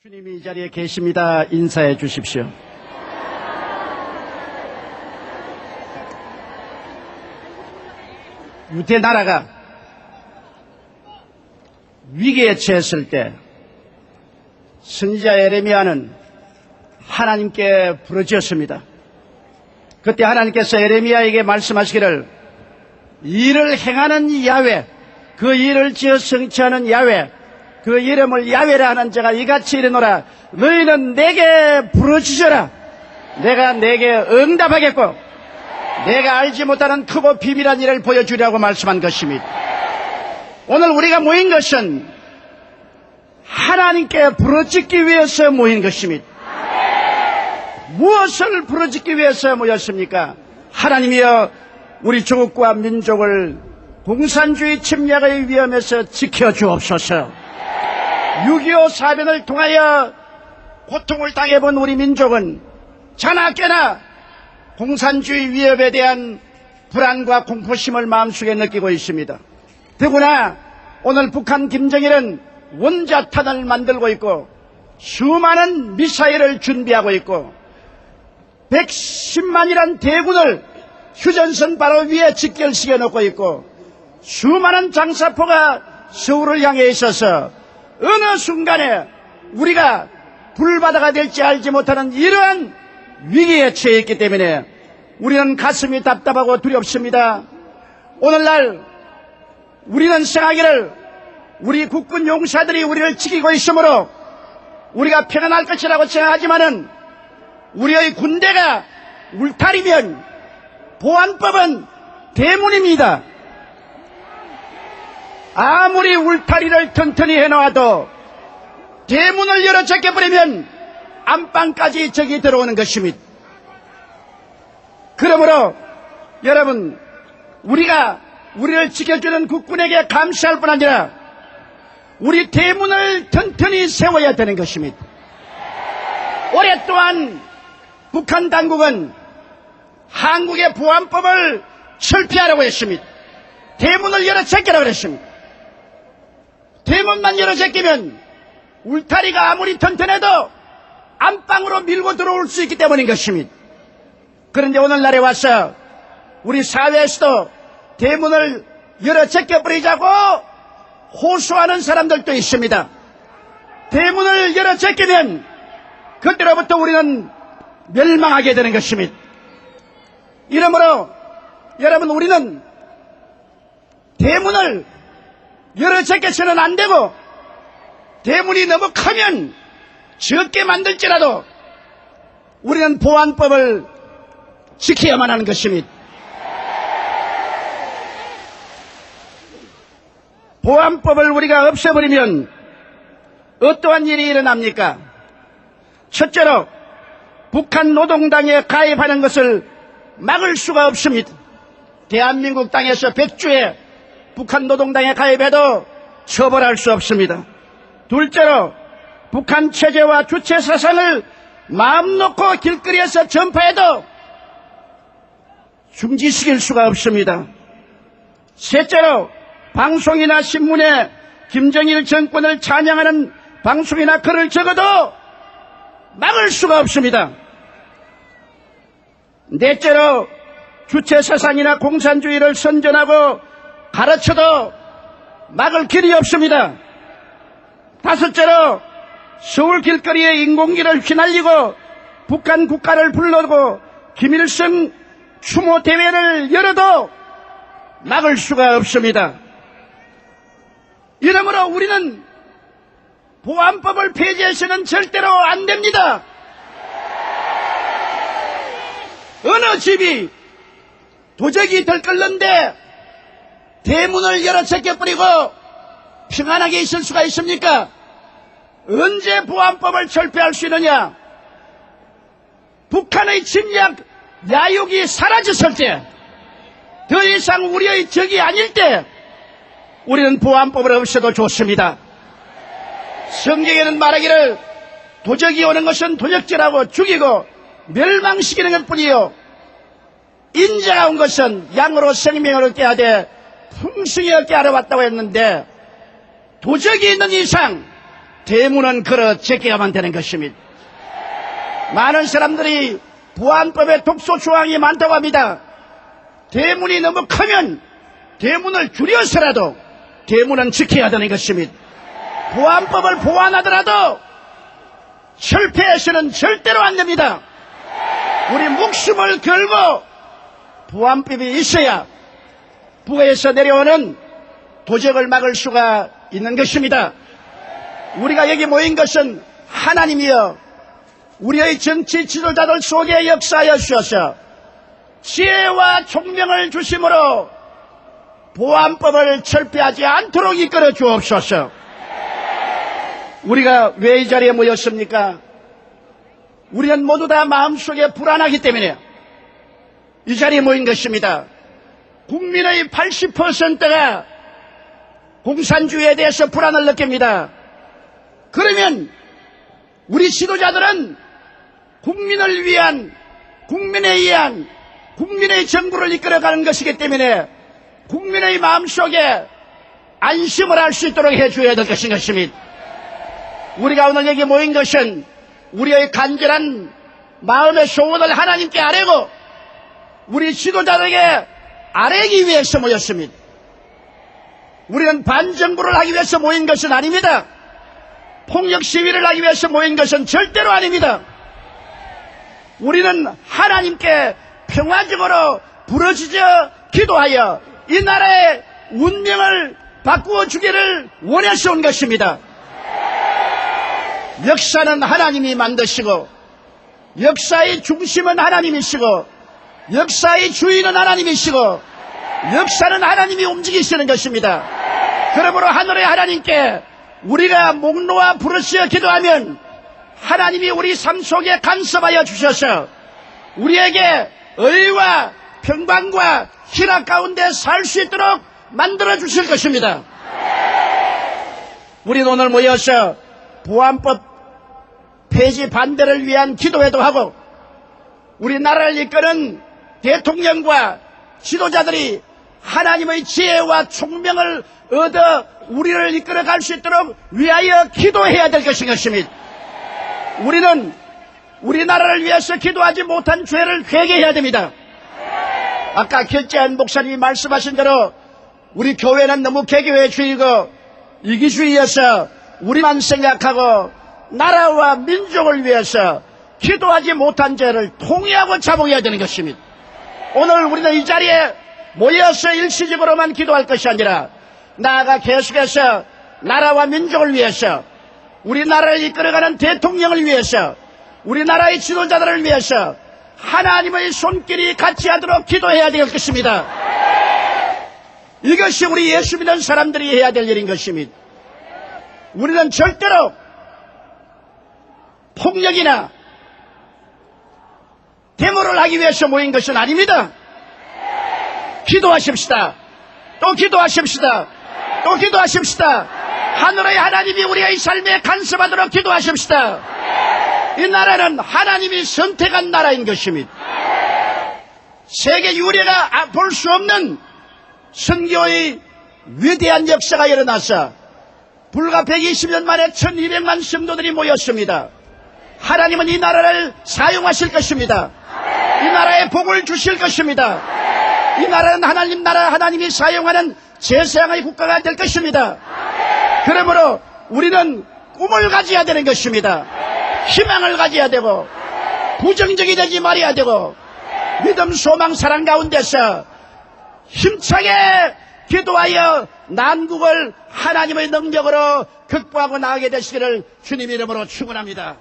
주님이 이 자리에 계십니다. 인사해 주십시오. 유대 나라가 위기에 처했을 때 선지자 예레미야는 하나님께 부르짖었습니다. 그때 하나님께서 예레미야에게 말씀하시기를 이를 행하는 야훼, 그 일을 지어 성취하는 야훼, 그 이름을 야훼라 하는 자가 이같이 이르노라. 너희는 내게 부르짖어라. 내가 내게 응답하겠고 내가 알지 못하는 크고 비밀한 일을 보여주려고 말씀한 것입니다. 오늘 우리가 모인 것은 하나님께 부르짖기 위해서 모인 것입니다. 무엇을 부르짖기 위해서 모였습니까? 하나님이여 우리 조국과 민족을 공산주의 침략의 위험에서 지켜주옵소서. 6.25 사변을 통하여 고통을 당해본 우리 민족은 자나깨나 공산주의 위협에 대한 불안과 공포심을 마음속에 느끼고 있습니다. 더구나 오늘 북한 김정일은 원자탄을 만들고 있고 수많은 미사일을 준비하고 있고 110만이란 대군을 휴전선 바로 위에 직결시켜 놓고 있고 수많은 장사포가 서울을 향해 있어서 어느 순간에 우리가 불바다가 될지 알지 못하는 이러한 위기에 처해 있기 때문에 우리는 가슴이 답답하고 두렵습니다. 오늘날 우리는 생각하기를 우리 국군 용사들이 우리를 지키고 있으므로 우리가 평안할 것이라고 생각하지만은 우리의 군대가 울타리면 보안법은 대문입니다. 아무리 울타리를 튼튼히 해놓아도 대문을 열어 제껴버리면 안방까지 적이 들어오는 것입니다. 그러므로 여러분 우리가 우리를 지켜주는 국군에게 감사할 뿐 아니라 우리 대문을 튼튼히 세워야 되는 것입니다. 오랫동안 북한 당국은 한국의 보안법을 철폐하려고 했습니다. 대문을 열어 제끼라고 했습니다. 대문만 열어 제끼면 울타리가 아무리 튼튼해도 안방으로 밀고 들어올 수 있기 때문인 것입니다. 그런데 오늘날에 와서 우리 사회에서도 대문을 열어 제껴버리자고 호소하는 사람들도 있습니다. 대문을 열어 제끼면 그때로부터 우리는 멸망하게 되는 것입니다. 이러므로 여러분 우리는 대문을 열어 제껴서는 안 되고 대문이 너무 크면 적게 만들지라도 우리는 보안법을 지켜야만 하는 것입니다. 보안법을 우리가 없애버리면 어떠한 일이 일어납니까? 첫째로 북한 노동당에 가입하는 것을 막을 수가 없습니다. 대한민국 땅에서 100주에 북한 노동당에 가입해도 처벌할 수 없습니다. 둘째로 북한 체제와 주체 사상을 마음 놓고 길거리에서 전파해도 중지시킬 수가 없습니다. 셋째로 방송이나 신문에 김정일 정권을 찬양하는 방송이나 글을 적어도 막을 수가 없습니다. 넷째로 주체 사상이나 공산주의를 선전하고 가르쳐도 막을 길이 없습니다. 다섯째로 서울 길거리에 인공기를 휘날리고 북한 국가를 불러고 김일성 추모 대회를 열어도 막을 수가 없습니다. 이러므로 우리는 보안법을 폐지해서는 절대로 안 됩니다. 어느 집이 도적이 들끓는데 대문을 열어 제껴버리고 평안하게 있을 수가 있습니까? 언제 보안법을 철폐할 수 있느냐? 북한의 침략 야욕이 사라졌을 때, 더 이상 우리의 적이 아닐 때 우리는 보안법을 없애도 좋습니다. 성경에는 말하기를 도적이 오는 것은 도적질하고 죽이고 멸망시키는 것뿐이요 인자가 온 것은 양으로 생명을 얻게 하되 풍성히 얻게 하러 왔다고 했는데 도적이 있는 이상 대문은 걸어 제껴야만 되는 것입니다. 많은 사람들이 보안법에 독소 조항이 많다고 합니다. 대문이 너무 크면 대문을 줄여서라도 대문은 지켜야 되는 것입니다. 보안법을 보완하더라도 철폐해서는 절대로 안 됩니다. 우리 목숨을 걸고 보안법이 있어야 북에서 내려오는 도적을 막을 수가 있는 것입니다. 우리가 여기 모인 것은 하나님이여 우리의 정치 지도자들 속에 역사하여 주셔서 지혜와 총명을 주심으로 보안법을 철폐하지 않도록 이끌어 주옵소서. 우리가 왜 이 자리에 모였습니까? 우리는 모두 다 마음속에 불안하기 때문에 이 자리에 모인 것입니다. 국민의 80%가 공산주의에 대해서 불안을 느낍니다. 그러면 우리 지도자들은 국민을 위한, 국민에 의한, 국민의 정부를 이끌어가는 것이기 때문에 국민의 마음속에 안심을 할 수 있도록 해줘야 될 것입니다. 우리가 오늘 여기 모인 것은 우리의 간절한 마음의 소원을 하나님께 아뢰고 우리 지도자들에게 아뢰기 위해서 모였습니다. 우리는 반정부를 하기 위해서 모인 것은 아닙니다. 폭력 시위를 하기 위해서 모인 것은 절대로 아닙니다. 우리는 하나님께 평화적으로 부르짖어 기도하여 이 나라의 운명을 바꾸어 주기를 원해서 온 것입니다. 역사는 하나님이 만드시고 역사의 중심은 하나님이시고 역사의 주인은 하나님이시고 역사는 하나님이 움직이시는 것입니다. 그러므로 하늘의 하나님께 우리가 목 놓아 부르짖어 기도하면 하나님이 우리 삶 속에 간섭하여 주셔서 우리에게 의와 평강과 희락 가운데 살 수 있도록 만들어 주실 것입니다. 우리는 오늘 모여서 보안법 폐지 반대를 위한 기도회도 하고 우리나라를 이끄는 대통령과 지도자들이 하나님의 지혜와 총명을 얻어 우리를 이끌어갈 수 있도록 위하여 기도해야 될 것입니다. 우리는 우리나라를 위해서 기도하지 못한 죄를 회개해야 됩니다. 아까 결재한 목사님이 말씀하신 대로 우리 교회는 너무 개교회주의고 이기주의여서 우리만 생각하고 나라와 민족을 위해서 기도하지 못한 죄를 통회하고 자복해야 되는 것입니다. 오늘 우리는 이 자리에 모여서 일시적으로만 기도할 것이 아니라 나아가 계속해서 나라와 민족을 위해서 우리나라를 이끌어가는 대통령을 위해서 우리나라의 지도자들을 위해서 하나님의 손길이 같이 하도록 기도해야 될 것입니다. 이것이 우리 예수 믿는 사람들이 해야 될 일인 것입니다. 우리는 절대로 폭력이나 데모를 하기 위해서 모인 것은 아닙니다. 기도하십시다. 또 기도하십시다. 또 기도하십시다. 하늘의 하나님이 우리의 삶에 간섭하도록 기도하십시다. 이 나라는 하나님이 선택한 나라인 것입니다. 세계 유례가 볼 수 없는 선교의 위대한 역사가 일어나서 불과 120년 만에 1200만 성도들이 모였습니다. 하나님은 이 나라를 사용하실 것입니다. 이 나라에 복을 주실 것입니다. 이 나라는 하나님 나라 하나님이 사용하는 제사장의 국가가 될 것입니다. 그러므로 우리는 꿈을 가져야 되는 것입니다. 희망을 가져야 되고 부정적이 되지 말아야 되고 믿음, 소망, 사랑 가운데서 힘차게 기도하여 난국을 하나님의 능력으로 극복하고 나가게 되시기를 주님 이름으로 축원합니다.